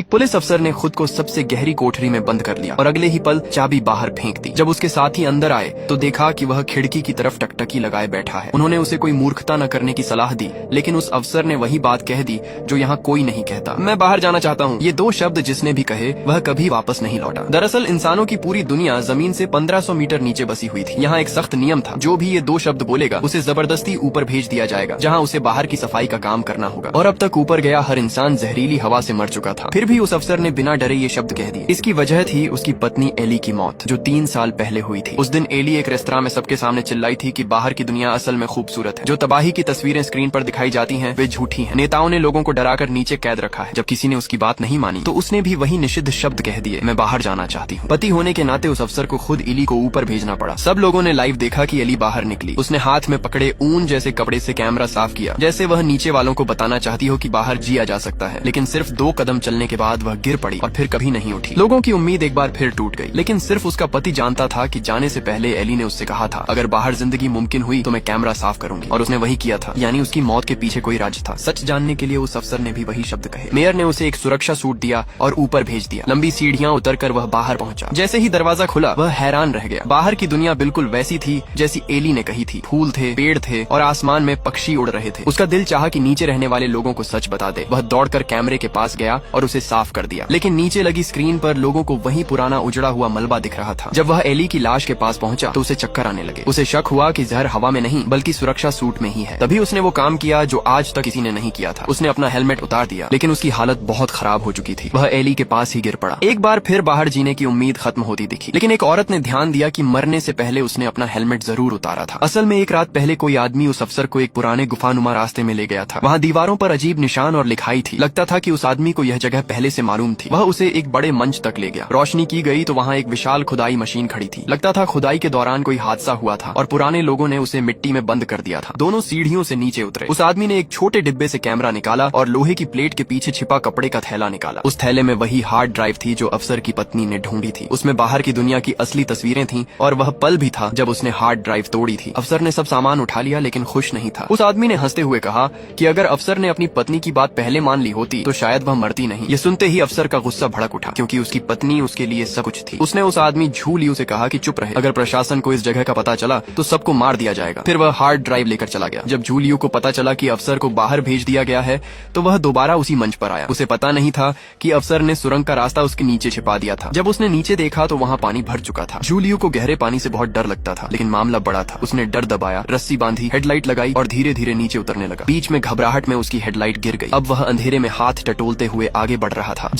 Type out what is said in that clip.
एक पुलिस अफसर ने खुद को सबसे गहरी कोठरी में बंद कर लिया और अगले ही पल चाबी बाहर फेंक दी। जब उसके साथी अंदर आए तो देखा कि वह खिड़की की तरफ टकटकी लगाए बैठा है। उन्होंने उसे कोई मूर्खता न करने की सलाह दी, लेकिन उस अफसर ने वही बात कह दी जो यहाँ कोई नहीं कहता, मैं बाहर जाना चाहता हूँ। ये दो शब्द जिसने भी कहे वह कभी वापस नहीं लौटा। दरअसल इंसानों की पूरी दुनिया जमीन से 1500 मीटर नीचे बसी हुई थी। यहाँ एक सख्त नियम था, जो भी ये दो शब्द बोलेगा उसे जबरदस्ती ऊपर भेज दिया जाएगा, जहाँ उसे बाहर की सफाई का काम करना होगा। और अब तक ऊपर गया हर इंसान जहरीली हवा से मर चुका था। फिर भी उस अफसर ने बिना डरे ये शब्द कह दिए। इसकी वजह थी उसकी पत्नी एली की मौत, जो 3 साल पहले हुई थी। उस दिन एली एक रेस्तरां में सबके सामने चिल्लाई थी कि बाहर की दुनिया असल में खूबसूरत है। जो तबाही की तस्वीरें स्क्रीन पर दिखाई जाती हैं वे झूठी हैं। नेताओं ने लोगों को डराकर नीचे कैद रखा है। जब किसी ने उसकी बात नहीं मानी तो उसने भी वही निषिद्ध शब्द कह दिए, मैं बाहर जाना चाहती हूँ। पति होने के नाते उस अफसर को खुद एली को ऊपर भेजना पड़ा। सब लोगों ने लाइव देखा कि एली बाहर निकली। उसने हाथ में पकड़े ऊन जैसे कपड़े से कैमरा साफ किया, जैसे वह नीचे वालों को बताना चाहती हो कि बाहर जिया जा सकता है। लेकिन सिर्फ 2 कदम चलने के बाद वह गिर पड़ी और फिर कभी नहीं उठी। लोगों की उम्मीद एक बार फिर टूट गई, लेकिन सिर्फ उसका पति जानता था कि जाने से पहले एली ने उससे कहा था, अगर बाहर जिंदगी मुमकिन हुई तो मैं कैमरा साफ करूंगी। और उसने वही किया था, यानी उसकी मौत के पीछे कोई राज था। सच जानने के लिए उस अफसर ने भी वही शब्द कहे। मेयर ने उसे एक सुरक्षा सूट दिया और ऊपर भेज दिया। लंबी सीढ़ियां उतरकर वह बाहर पहुंचा। जैसे ही दरवाजा खुला वह हैरान रह गया। बाहर की दुनिया बिल्कुल वैसी थी जैसी एली ने कही थी। फूल थे, पेड़ थे और आसमान में पक्षी उड़ रहे थे। उसका दिल चाहा कि नीचे रहने वाले लोगों को सच बता दे। वह दौड़कर कैमरे के पास गया और उसे साफ कर दिया, लेकिन नीचे लगी स्क्रीन पर लोगों को वही पुराना उजड़ा हुआ मलबा दिख रहा था। जब वह एली की लाश के पास पहुंचा तो उसे चक्कर आने लगे। उसे शक हुआ कि जहर हवा में नहीं बल्कि सुरक्षा सूट में ही है। तभी उसने वो काम किया जो आज तक किसी ने नहीं किया था। उसने अपना हेलमेट उतार दिया, लेकिन उसकी हालत बहुत खराब हो चुकी थी। वह एली के पास ही गिर पड़ा। एक बार फिर बाहर जीने की उम्मीद खत्म होती दिखी, लेकिन एक औरत ने ध्यान दिया कि मरने से पहले उसने अपना हेलमेट जरूर उतारा था। असल में एक रात पहले कोई आदमी उस अफसर को एक पुराने गुफानुमा रास्ते में ले गया था। वहाँ दीवारों पर अजीब निशान और लिखाई थी। लगता था कि उस आदमी को यह जगह पहले से मालूम थी। वह उसे एक बड़े मंच तक ले गया। रोशनी की गई तो वहाँ एक विशाल खुदाई मशीन खड़ी थी। लगता था खुदाई के दौरान कोई हादसा हुआ था और पुराने लोगों ने उसे मिट्टी में बंद कर दिया था। दोनों सीढ़ियों से नीचे उतरे। उस आदमी ने एक छोटे डिब्बे से कैमरा निकाला और लोहे की प्लेट के पीछे छिपा कपड़े का थैला निकाला। उस थैले में वही हार्ड ड्राइव थी जो अफसर की पत्नी ने ढूंढी थी। उसमें बाहर की दुनिया की असली तस्वीरें थीं और वह पल भी था जब उसने हार्ड ड्राइव तोड़ी थी। अफसर ने सब सामान उठा लिया, लेकिन खुश नहीं था। उस आदमी ने हंसते हुए कहा कि अगर अफसर ने अपनी पत्नी की बात पहले मान ली होती तो शायद वह मरती नहीं। ये सुनते ही अफसर का गुस्सा भड़क उठा, क्योंकि उसकी पत्नी उसके लिए सब कुछ थी। उसने उस आदमी झूलियों से कहा कि चुप रहे, अगर प्रशासन को इस जगह का पता चला तो सबको मार दिया जाएगा। फिर वह हार्ड ड्राइव लेकर चला गया। जब जूलियो को पता चला कि अफसर को बाहर भेज दिया गया है तो वह दोबारा उसी मंच पर आया। उसे पता नहीं था कि अफसर ने सुरंग का रास्ता उसके नीचे छिपा दिया था। जब उसने नीचे देखा तो वहाँ पानी भर चुका था। जूलियो को गहरे पानी से बहुत डर लगता था, लेकिन मामला बड़ा था। उसने डर दबाया, रस्सी बांधी, हेडलाइट लगाई और धीरे धीरे नीचे उतरने लगा। बीच में घबराहट में उसकी हेडलाइट गिर गई। अब वह अंधेरे में हाथ टटोलते हुए आगे बढ़ रहा था।